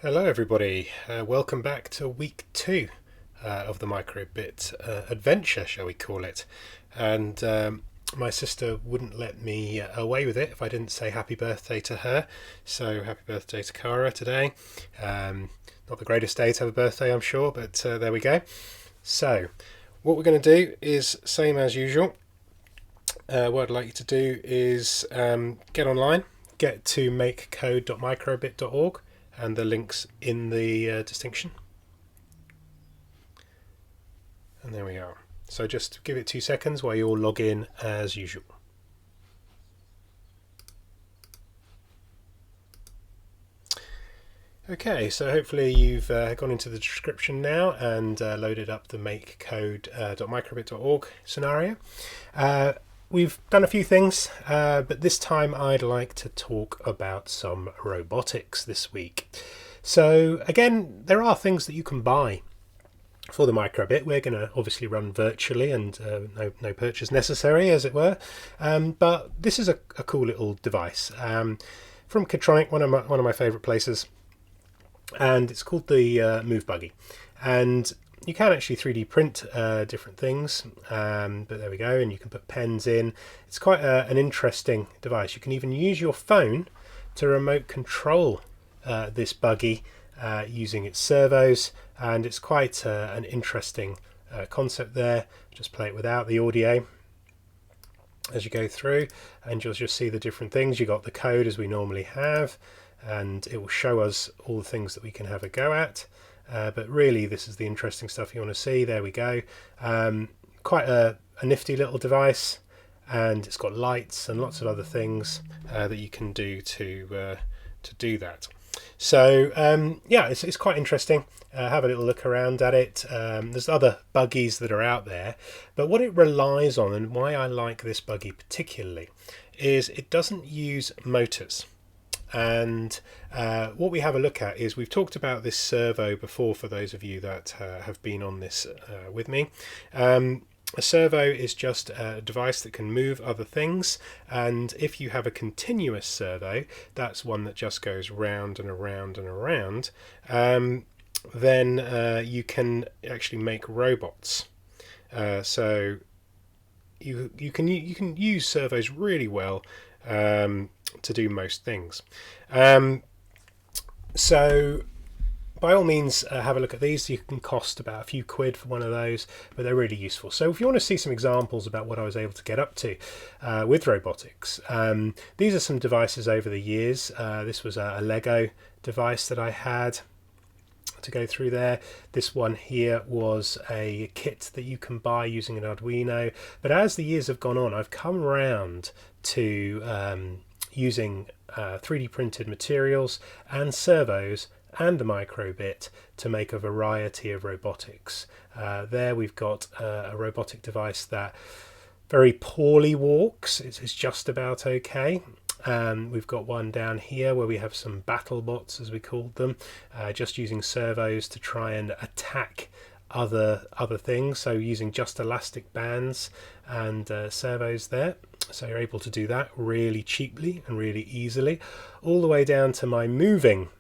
Hello everybody, welcome back to week 2 of the microbit adventure, shall we call it. And my sister wouldn't let me away with it if I didn't say happy birthday to her. So happy birthday to Cara today. Not the greatest day to have a birthday, I'm sure, but there we go. So what we're going to do is same as usual. What I'd like you to do is get online, get to makecode.microbit.org, and the links in the distinction. And there we are. So just give it 2 seconds while you all log in as usual. Okay, so hopefully you've gone into the description now and loaded up the makecode.microbit.org scenario. We've done a few things, but this time I'd like to talk about some robotics this week. So again, there are things that you can buy for the microbit. We're going to obviously run virtually and no purchase necessary, as it were. But this is a cool little device from Kidtronic, one of my favourite places, and it's called the Move Buggy. And you can actually 3D print different things, but there we go, and you can put pens in. It's quite an interesting device. You can even use your phone to remote control this buggy using its servos, and it's quite an interesting concept there. Just play it without the audio as you go through, and you'll just see the different things. You got the code as we normally have, and it will show us all the things that we can have a go at. But really, this is the interesting stuff you want to see. There we go. Quite a nifty little device, and it's got lights and lots of other things that you can do to do that. So yeah, it's quite interesting. Have a little look around at it. There's other buggies that are out there, but what it relies on, and why I like this buggy particularly, is it doesn't use motors. And what we have a look at is, we've talked about this servo before for those of you that have been on this with me. A servo is just a device that can move other things, and if you have a continuous servo, that's one that just goes round and around and around, then you can actually make robots. So you can use servos really well to do most things. So by all means have a look at these. You can cost about a few quid for one of those, but they're really useful. So if you want to see some examples about what I was able to get up to with robotics, these are some devices over the years. This was a Lego device that I had to go through there. This one here was a kit that you can buy using an Arduino, but as the years have gone on, I've come round to using 3D printed materials and servos and the microbit to make a variety of robotics. There we've got a robotic device that very poorly walks. It's just about okay. We've got one down here where we have some battle bots, as we called them, just using servos to try and attack other things, so using just elastic bands and servos there. So you're able to do that really cheaply and really easily, all the way down to my moving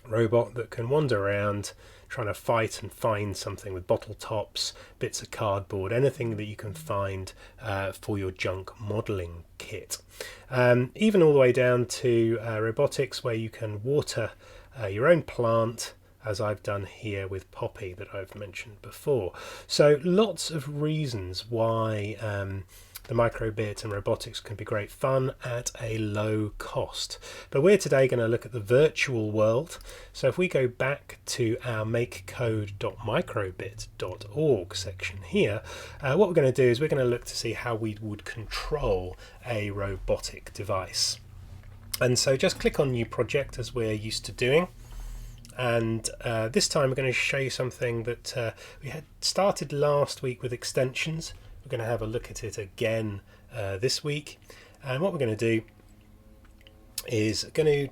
robot that can wander around trying to fight and find something with bottle tops, bits of cardboard, anything that you can find for your junk modelling kit. Even all the way down to robotics where you can water your own plant, as I've done here with Poppy that I've mentioned before. So lots of reasons why the microbit and robotics can be great fun at a low cost. But we're today going to look at the virtual world. So if we go back to our makecode.microbit.org section here, what we're going to do is we're going to look to see how we would control a robotic device. And so just click on New Project, as we're used to doing. And this time we're going to show you something that we had started last week with extensions. We're going to have a look at it again this week, and what we're going to do is going to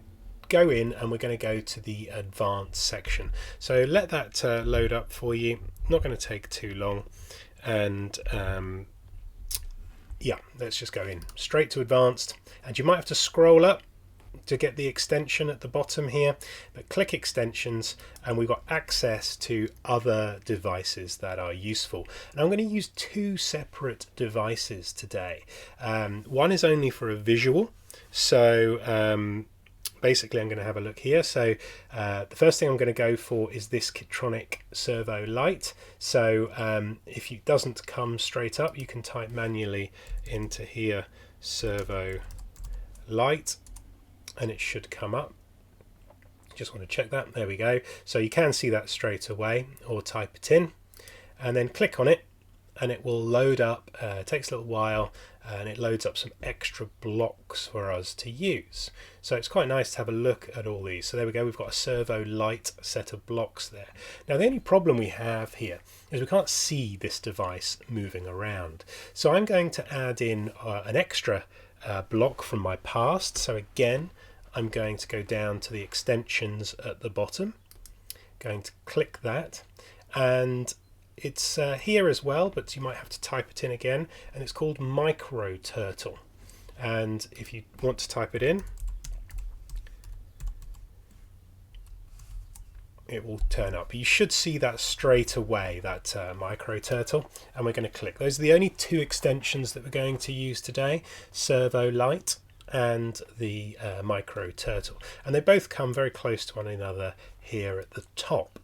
go in and we're going to go to the advanced section. So let that load up for you. Not going to take too long, and yeah, let's just go in straight to advanced, and you might have to scroll up to get the extension at the bottom here, but click extensions and we've got access to other devices that are useful. And I'm going to use two separate devices today. One is only for a visual, so basically I'm going to have a look here. So the first thing I'm going to go for is this Kitronic Servo Light. So if it doesn't come straight up, you can type manually into here Servo Light and it should come up. Just want to check that. There we go. So you can see that straight away, or type it in and then click on it and it will load up. It takes a little while and it loads up some extra blocks for us to use. So it's quite nice to have a look at all these. So there we go, we've got a Servo Light set of blocks there. Now the only problem we have here is we can't see this device moving around. So I'm going to add in an extra block from my past. So again, I'm going to go down to the extensions at the bottom, going to click that, and it's here as well, but you might have to type it in again, and it's called Micro Turtle. And if you want to type it in, it will turn up. You should see that straight away, that Micro Turtle, and we're going to click. Those are the only two extensions that we're going to use today, Servo Light and the Micro Turtle, and they both come very close to one another here at the top.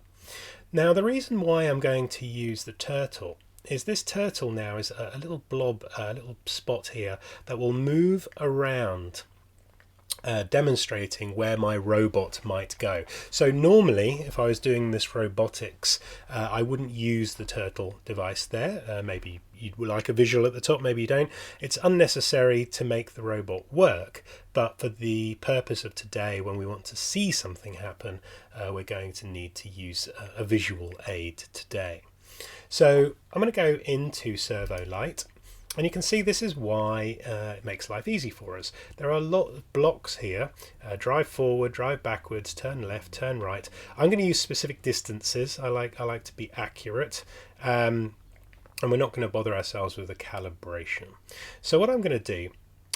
Now the reason why I'm going to use the turtle is this turtle now is a little blob, a little spot here that will move around, demonstrating where my robot might go. So normally if I was doing this robotics, I wouldn't use the turtle device there. Maybe you'd like a visual at the top, maybe you don't. It's unnecessary to make the robot work, but for the purpose of today, when we want to see something happen, we're going to need to use a visual aid today. So I'm going to go into Servo Light. And you can see this is why it makes life easy for us. There are a lot of blocks here. Drive forward, drive backwards, turn left, turn right. I'm going to use specific distances. I like to be accurate. And we're not going to bother ourselves with the calibration. So what I'm going to do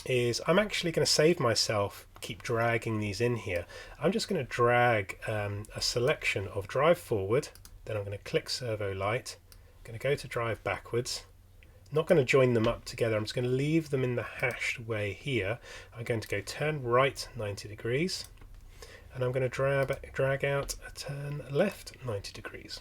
is I'm actually going to save myself, keep dragging these in here. I'm just going to drag a selection of drive forward. Then I'm going to click Servo Light. I'm going to go to drive backwards. Not going to join them up together, I'm just going to leave them in the hashed way here. I'm going to go turn right 90 degrees and I'm going to drag out a turn left 90 degrees.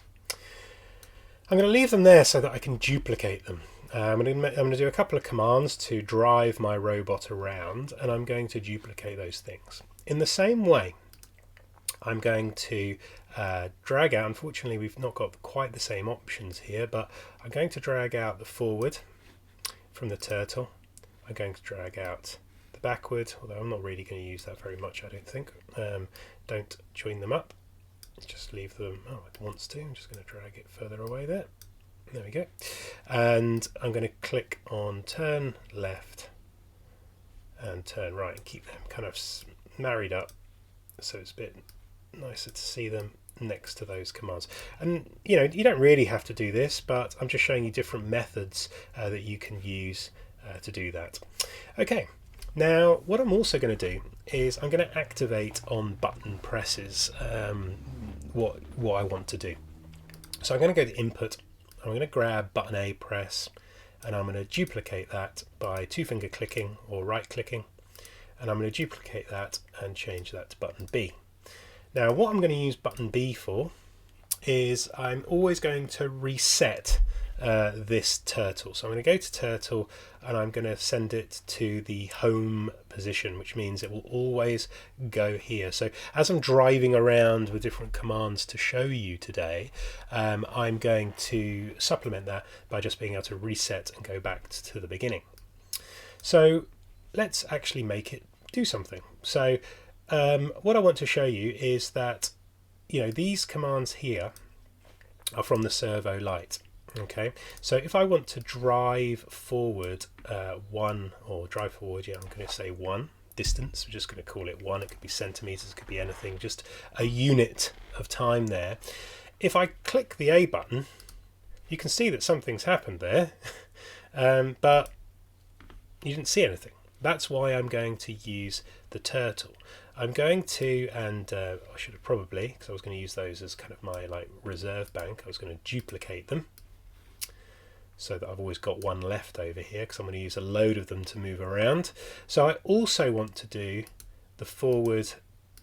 I'm going to leave them there so that I can duplicate them. I'm going to do a couple of commands to drive my robot around, and I'm going to duplicate those things. In the same way, I'm going to drag out, unfortunately we've not got quite the same options here, but I'm going to drag out the forward from the turtle. I'm going to drag out the backward, although I'm not really going to use that very much, I don't think. Don't join them up, just leave them, oh it wants to, I'm just going to drag it further away there. There we go. And I'm going to click on turn left and turn right and keep them kind of married up so it's a bit nicer to see them next to those commands. And you know, you don't really have to do this, but I'm just showing you different methods that you can use to do that. Okay, now what I'm also going to do is I'm going to activate on button presses what I want to do. So I'm going to go to input, I'm going to grab button A press, and I'm going to duplicate that by two-finger clicking or right clicking, and I'm going to duplicate that and change that to button B. Now what I'm going to use button B for is I'm always going to reset this turtle. So I'm going to go to turtle and I'm going to send it to the home position, which means it will always go here. So as I'm driving around with different commands to show you today, I'm going to supplement that by just being able to reset and go back to the beginning. So let's actually make it do something. So what I want to show you is that, you know, these commands here are from the Servo Light. Okay, so if I want to drive forward one, or drive forward, yeah, I'm going to say one distance, we're just going to call it one, it could be centimeters, it could be anything, just a unit of time there. If I click the A button, you can see that something's happened there, but you didn't see anything. That's why I'm going to use the turtle. I'm going to, and I should have probably, because I was going to use those as kind of my like reserve bank, I was going to duplicate them so that I've always got one left over here, because I'm going to use a load of them to move around. So I also want to do the forward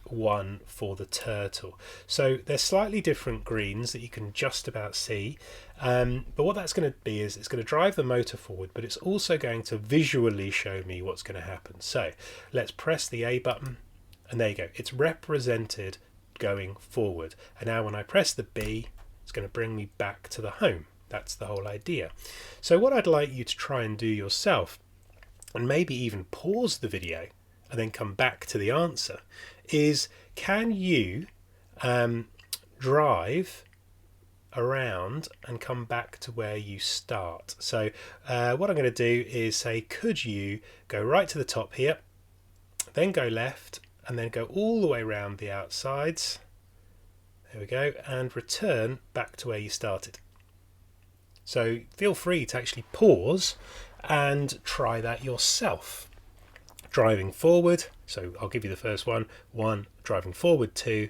one for the turtle. So they're slightly different greens that you can just about see, but what that's going to be is it's going to drive the motor forward, but it's also going to visually show me what's going to happen. So let's press the A button, and there you go, it's represented going forward. And now when I press the B, it's going to bring me back to the home. That's the whole idea. So what I'd like you to try and do yourself, and maybe even pause the video and then come back to the answer, is can you drive around and come back to where you start? So what I'm going to do is say, could you go right to the top here, then go left, and then go all the way around the outsides, there we go, and return back to where you started. So feel free to actually pause and try that yourself. Driving forward, so I'll give you the first one. 1, driving forward, 2,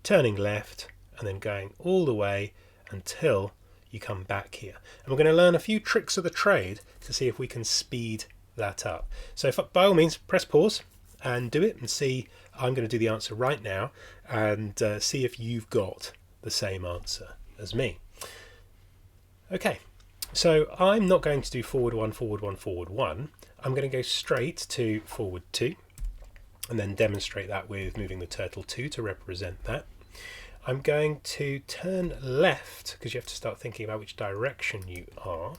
turning left, and then going all the way until you come back here. And we're going to learn a few tricks of the trade to see if we can speed that up. So if, by all means, press pause and do it and see. I'm going to do the answer right now and see if you've got the same answer as me. Okay, so I'm not going to do forward 1, forward 1, forward 1. I'm going to go straight to forward 2 and then demonstrate that with moving the turtle 2 to represent that. I'm going to turn left, because you have to start thinking about which direction you are,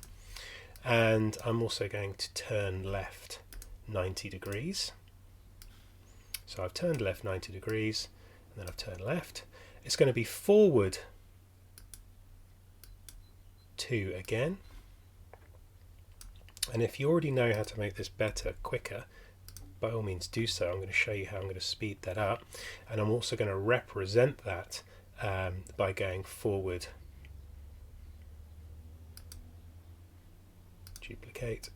and I'm also going to turn left 90 degrees. So I've turned left 90 degrees and then I've turned left. It's going to be forward 2 again, and if you already know how to make this better, quicker, by all means do so. I'm going to show you how I'm going to speed that up, and I'm also going to represent that by going forward, duplicate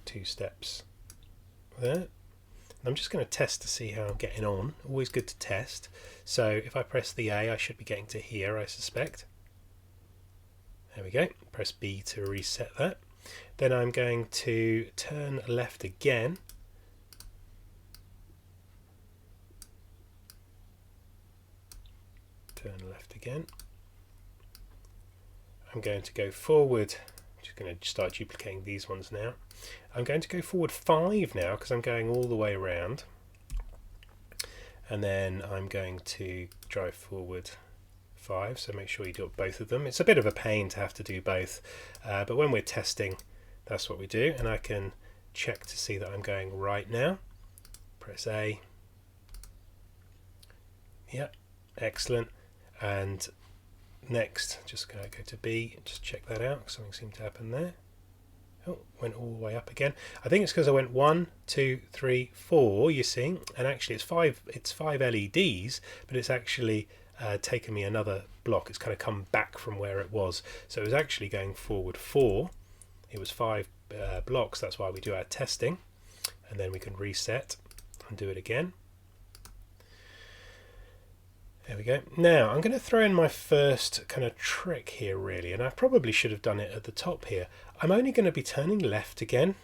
2 steps there. And I'm just going to test to see how I'm getting on. Always good to test. So if I press the A, I should be getting to here, I suspect. There we go. Press B to reset that. Then I'm going to turn left again. Turn left again. I'm going to go forward. I'm just going to start duplicating these ones now. I'm going to go forward 5 now because I'm going all the way around. And then I'm going to drive forward 5, so make sure you do both of them. It's a bit of a pain to have to do both, but when we're testing, that's what we do. And I can check to see that I'm going right now. Press A. Yep, excellent. And next, just going to go to B, just check that out. Something seemed to happen there. Oh, went all the way up again. I think it's because I went 1, 2, 3, 4, you see, and actually it's 5 LEDs, but it's actually taken me another block. It's kind of come back from where it was. So it was actually going forward 4. It was 5 blocks. That's why we do our testing, and then we can reset and do it again. There we go. Now I'm going to throw in my first kind of trick here really, and I probably should have done it at the top here. I'm only going to be turning left again,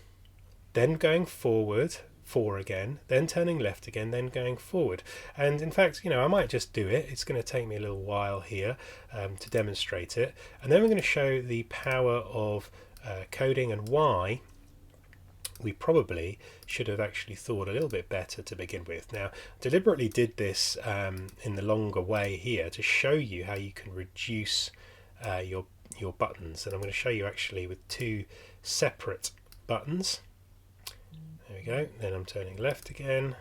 then going forward 4 again, then turning left again, then going forward. And in fact, you know, I might just do it. It's going to take me a little while here to demonstrate it, and then we're going to show the power of coding and why we probably should have actually thought a little bit better to begin with. Now, deliberately did this in the longer way here to show you how you can reduce your buttons, and I'm going to show you actually with 2 separate buttons. There we go. Then I'm turning left again,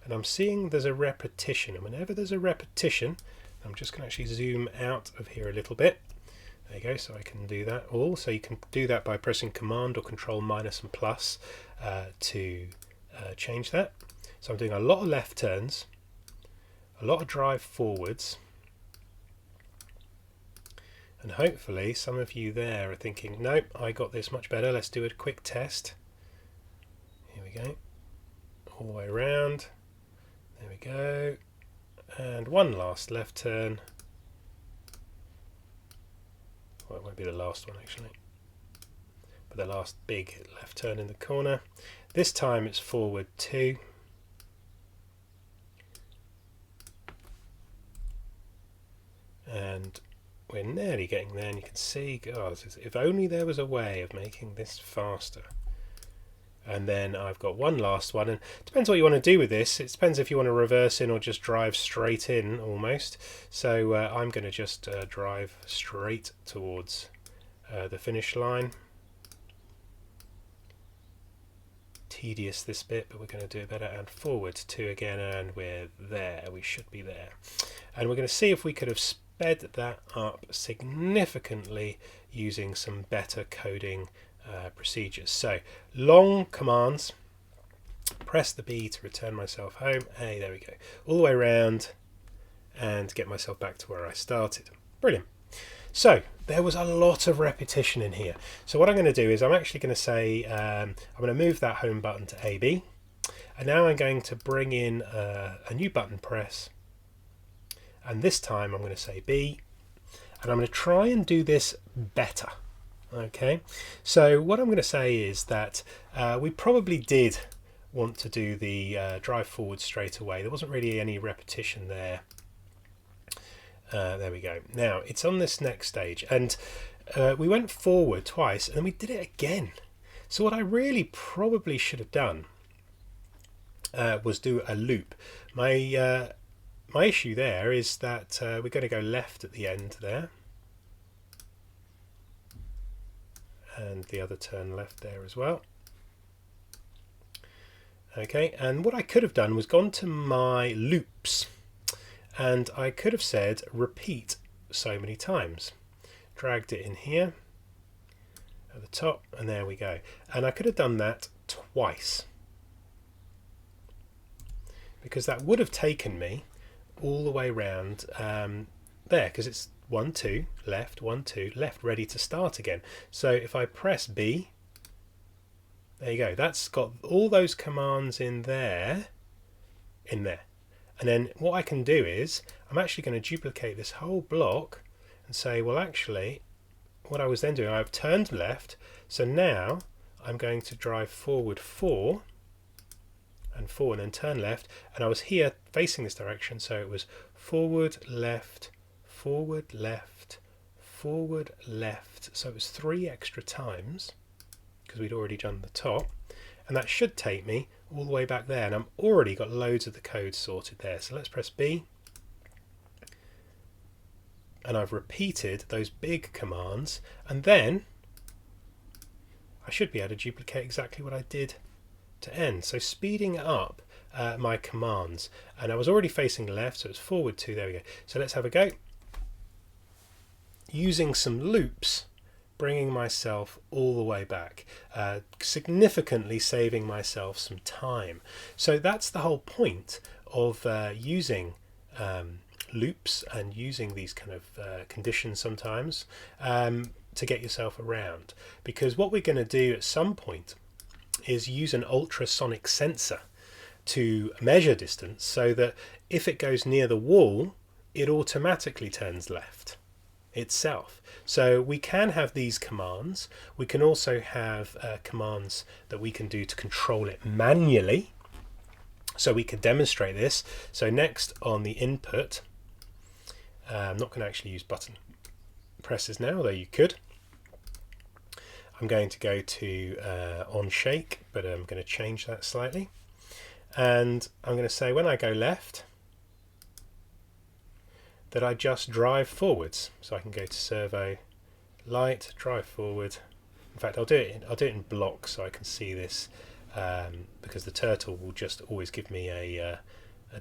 and I'm seeing there's a repetition, and whenever there's a repetition, I'm just going to actually zoom out of here a little bit. There you go, so I can do that all. So you can do that by pressing Command or Control minus and plus to change that. So I'm doing a lot of left turns, a lot of drive forwards, and hopefully some of you there are thinking, nope, I got this much better, let's do a quick test. Here we go, all the way around, There we go. And one last left turn. Well, it won't be the last one actually, but the last big left turn in the corner. This time it's forward 2. And we're nearly getting there, and you can see, God, if only there was a way of making this faster. And then I've got one last one, and it depends what you want to do with this. It depends if you want to reverse in or just drive straight in almost. So I'm going to just drive straight towards the finish line. Tedious this bit, but we're going to do it better. And forward 2 again, and we're there. We should be there. And we're going to see if we could have sped that up significantly using some better coding procedures. So long commands, press the B to return myself home. Hey, there we go, all the way around and get myself back to where I started. Brilliant. So there was a lot of repetition in here. So what I'm going to do is I'm actually going to say I'm going to move that home button to AB, and now I'm going to bring in a new button press, and this time I'm going to say B, and I'm going to try and do this better. Okay, so what I'm going to say is that we probably did want to do the drive forward straight away. There wasn't really any repetition there. There we go. Now it's on this next stage, and we went forward twice and we did it again. So what I really probably should have done was do a loop. My issue there is that we're going to go left at the end there, and the other turn left there as well. Okay, and what I could have done was gone to my loops, and I could have said repeat so many times. Dragged it in here at the top, and there we go. And I could have done that twice, because that would have taken me all the way around there, because it's 1 2 left, 1 2 left, ready to start again. So if I press B, there you go, that's got all those commands in there. And then what I can do is I'm actually going to duplicate this whole block and say, well, actually what I was then doing, I've turned left, so now I'm going to drive forward 4 and 4 and then turn left, and I was here facing this direction, so it was forward left, forward left, forward left. So it was 3 extra times because we'd already done the top, and that should take me all the way back there, and I've already got loads of the code sorted there. So let's press B, and I've repeated those big commands, and then I should be able to duplicate exactly what I did to end. So speeding up my commands, and I was already facing left, so it's forward 2, there we go. So let's have a go. Using some loops, bringing myself all the way back, significantly saving myself some time. So that's the whole point of using loops and using these kind of conditions sometimes to get yourself around, because what we're going to do at some point is use an ultrasonic sensor to measure distance, so that if it goes near the wall, it automatically turns left itself. So we can have these commands. We can also have commands that we can do to control it manually. So we could demonstrate this. So next on the input, I'm not going to actually use button presses now, although you could. I'm going to go to on shake, but I'm going to change that slightly. And I'm going to say when I go left, that I just drive forwards. So I can go to Servo Light, drive forward. In fact, I'll do it in blocks so I can see this, because the turtle will just always give me a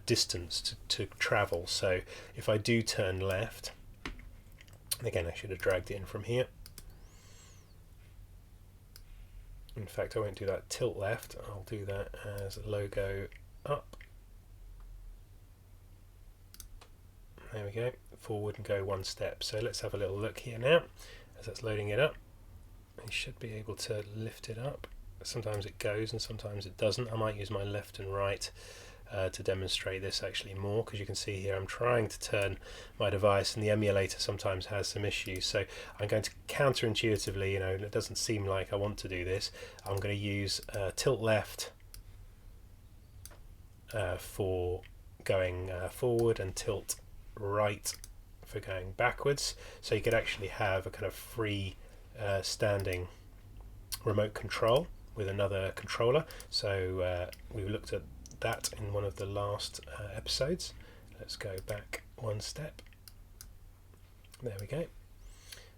distance to travel. So if I do turn left, again I should have dragged it in from here. In fact, I won't do that tilt left, I'll do that as logo up. There we go, forward and go 1 step. So let's have a little look here now as that's loading it up. I should be able to lift it up. Sometimes it goes and sometimes it doesn't. I might use my left and right to demonstrate this actually more, because you can see here I'm trying to turn my device and the emulator sometimes has some issues. So I'm going to counterintuitively, it doesn't seem like I want to do this, I'm going to use tilt left for going forward and tilt right for going backwards. So you could actually have a kind of free standing remote control with another controller. So we looked at that in one of the last episodes. Let's go back one step. There we go.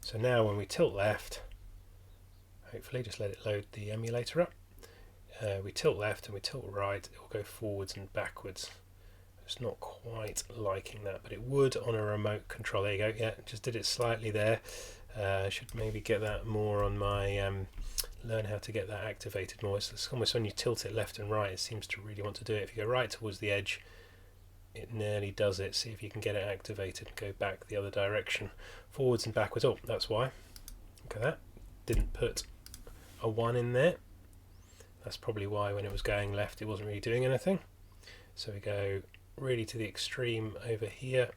So now when we tilt left, hopefully just let it load the emulator up, we tilt left and we tilt right, it will go forwards and backwards. It's not quite liking that, but it would on a remote control. There you go. Yeah, just did it slightly there. I should maybe get that more on my learn how to get that activated more. It's almost when you tilt it left and right, it seems to really want to do it. If you go right towards the edge, it nearly does it. See if you can get it activated and go back the other direction, forwards and backwards. Oh, that's why. Look at that. Didn't put a 1 in there. That's probably why when it was going left it wasn't really doing anything. So we go really to the extreme over here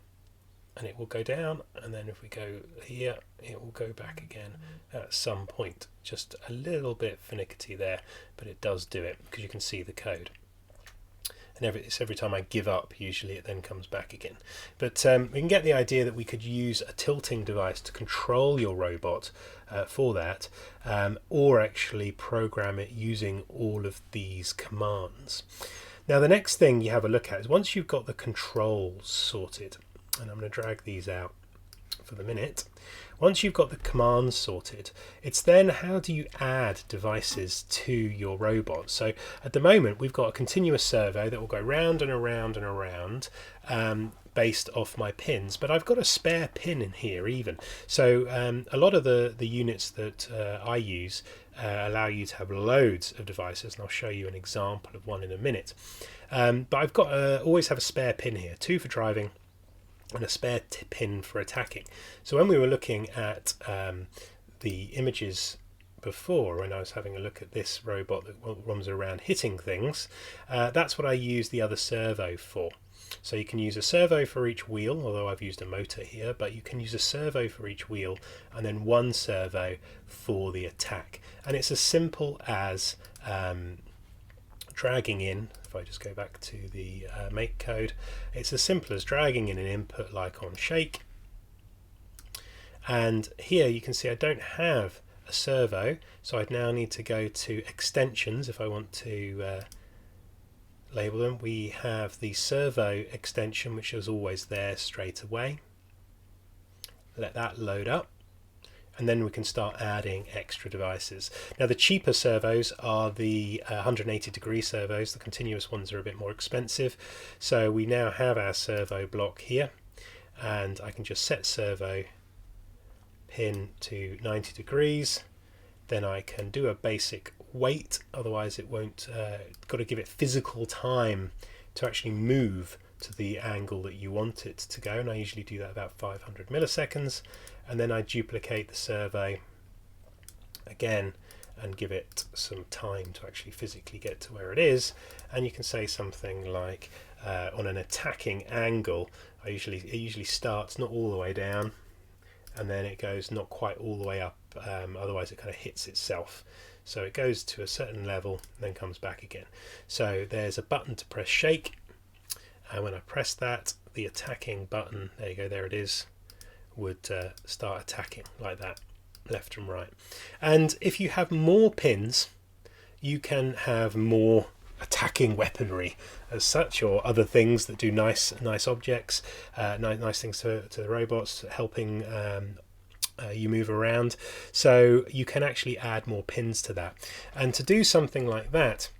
and it will go down, and then if we go here it will go back again at some point. Just a little bit finicky there, but it does do it because you can see the code. And every time I give up, usually it then comes back again. But we can get the idea that we could use a tilting device to control your robot for that, or actually program it using all of these commands. Now the next thing you have a look at is once you've got the controls sorted, and I'm going to drag these out for the minute. Once you've got the commands sorted, it's then how do you add devices to your robot. So at the moment we've got a continuous servo that will go round and around and around based off my pins, but I've got a spare pin in here even. So a lot of the units that I use allow you to have loads of devices, and I'll show you an example of one in a minute. But I've got always have a spare pin here, 2 for driving and a spare pin for attacking. So when we were looking at the images before, when I was having a look at this robot that roams around hitting things, that's what I use the other servo for. So you can use a servo for each wheel, although I've used a motor here, but you can use a servo for each wheel and then 1 servo for the attack. And it's as simple as dragging in. If I just go back to the make code, it's as simple as dragging in an input like on shake, and here you can see I don't have a servo, so I'd now need to go to extensions if I want to label them. We have the servo extension, which is always there straight away. Let that load up, and then we can start adding extra devices. Now the cheaper servos are the 180 degree servos. The continuous ones are a bit more expensive. So we now have our servo block here, and I can just set servo pin to 90 degrees. Then I can do a basic weight, otherwise it won't, got to give it physical time to actually move to the angle that you want it to go, and I usually do that about 500 milliseconds. And then I duplicate the servo again and give it some time to actually physically get to where it is. And you can say something like on an attacking angle, it usually starts not all the way down, and then it goes not quite all the way up, otherwise it kind of hits itself. So it goes to a certain level and then comes back again. So there's a button to press shake, and when I press that, the attacking button, there you go, there it is, would start attacking like that, left and right. And if you have more pins, you can have more attacking weaponry as such, or other things that do nice objects, nice things to the robots, helping you move around. So you can actually add more pins to that, and to do something like that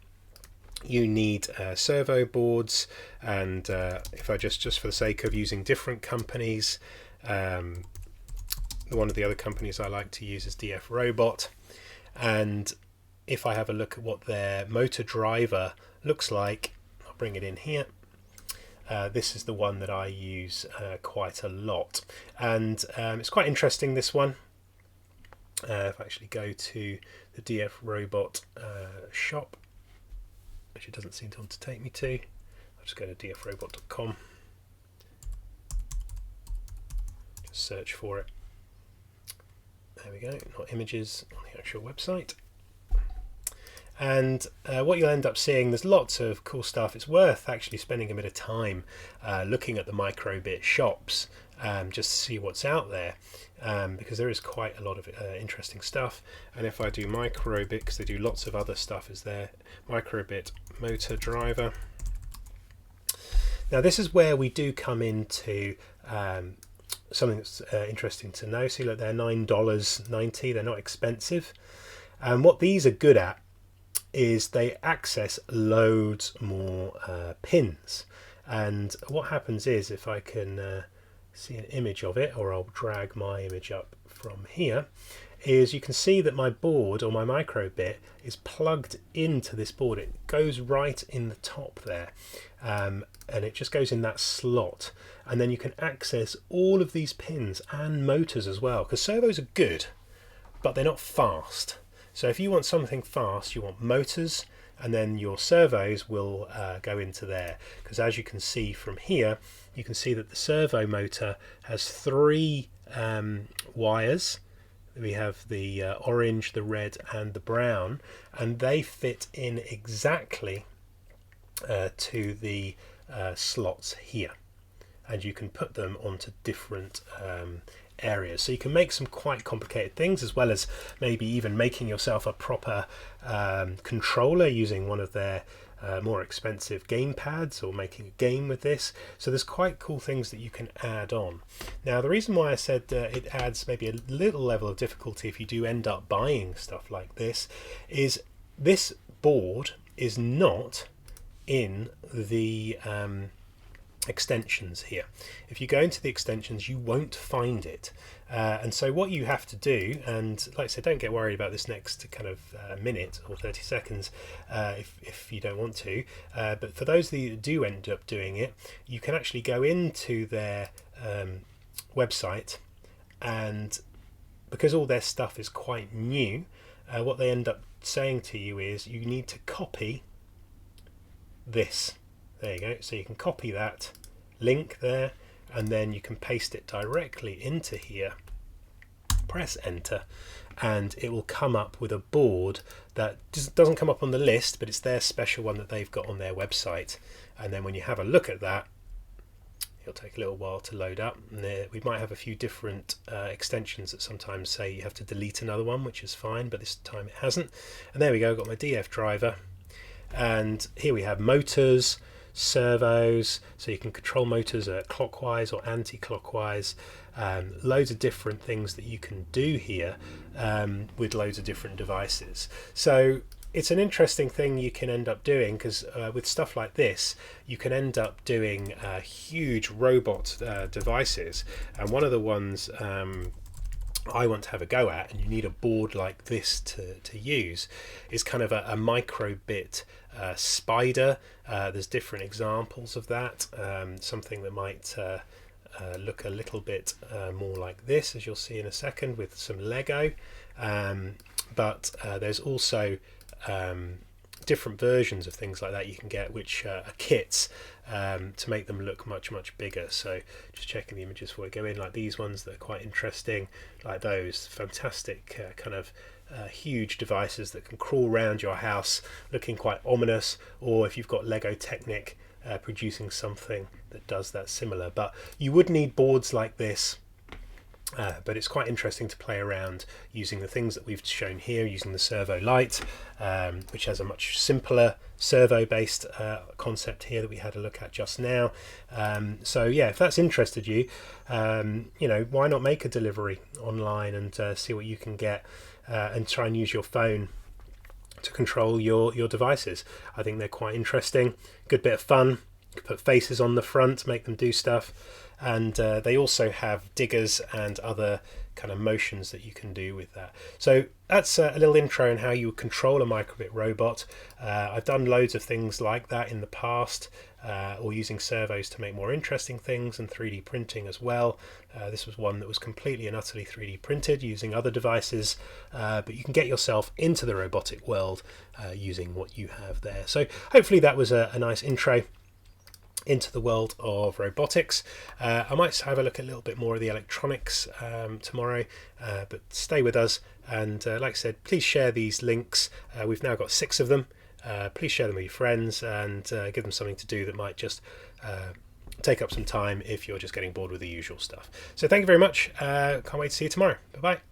you need servo boards. And if I just for the sake of using different companies, one of the other companies I like to use is DF Robot, and if I have a look at what their motor driver looks like, I'll bring it in here. This is the one that I use quite a lot, and it's quite interesting, this one. If I actually go to the DF Robot shop, which it doesn't seem to want to take me to, I'll just go to dfrobot.com, just search for it. There we go, not images on the actual website. And what you'll end up seeing, there's lots of cool stuff. It's worth actually spending a bit of time looking at the microbit shops just to see what's out there, because there is quite a lot of interesting stuff. And if I do microbit, because they do lots of other stuff, is there microbit motor driver. Now this is where we do come into something that's interesting to know. See, look, they're $9.90. They're not expensive. And what these are good at is they access loads more pins. And what happens is, if I can see an image of it, or I'll drag my image up from here, is you can see that my board, or my microbit, is plugged into this board. It goes right in the top there, and it just goes in that slot. And then you can access all of these pins and motors as well, because servos are good, but they're not fast. So if you want something fast, you want motors, and then your servos will go into there. Because as you can see from here, you can see that the servo motor has 3 wires. We have the orange, the red, and the brown, and they fit in exactly to the slots here. And you can put them onto different areas, so you can make some quite complicated things, as well as maybe even making yourself a proper controller using one of their more expensive game pads, or making a game with this. So there's quite cool things that you can add on. Now the reason why I said it adds maybe a little level of difficulty if you do end up buying stuff like this, is this board is not in the extensions here. If you go into the extensions, you won't find it, and so what you have to do, and like I said, don't get worried about this next kind of minute or 30 seconds if you don't want to, but for those that do end up doing it, you can actually go into their website, and because all their stuff is quite new, what they end up saying to you is you need to copy this. There you go. So you can copy that link there, and then you can paste it directly into here, press enter, and it will come up with a board that doesn't come up on the list, but it's their special one that they've got on their website. And then when you have a look at that, it'll take a little while to load up. And we might have a few different extensions that sometimes say you have to delete another one, which is fine, but this time it hasn't. And there we go, I've got my DF driver, and here we have motors, servos, so you can control motors clockwise or anti-clockwise, loads of different things that you can do here with loads of different devices. So it's an interesting thing you can end up doing, because with stuff like this you can end up doing huge robot devices, and one of the ones I want to have a go at, and you need a board like this to use, is kind of a microbit spider. There's different examples of that, something that might look a little bit more like this, as you'll see in a second, with some Lego, but there's also different versions of things like that you can get, which are kits to make them look much bigger. So just checking the images before we go in, like these ones that are quite interesting, like those fantastic kind of huge devices that can crawl around your house looking quite ominous, or if you've got Lego Technic producing something that does that similar. But you would need boards like this, but it's quite interesting to play around using the things that we've shown here, using the Servo Light, which has a much simpler servo based concept here that we had a look at just now. So yeah, if that's interested you, you know, why not make a delivery online and see what you can get, and try and use your phone to control your devices. I think they're quite interesting, good bit of fun. You can put faces on the front, make them do stuff, and they also have diggers and other kind of motions that you can do with that. So that's a little intro on how you control a microbit robot. I've done loads of things like that in the past, or using servos to make more interesting things, and 3D printing as well. This was one that was completely and utterly 3D printed using other devices, but you can get yourself into the robotic world using what you have there. So hopefully that was a nice intro. into the world of robotics. I might have a look at a little bit more of the electronics tomorrow, but stay with us. And like I said, please share these links. We've now got 6 of them. Please share them with your friends and give them something to do that might just take up some time if you're just getting bored with the usual stuff. So thank you very much. Can't wait to see you tomorrow. Bye bye.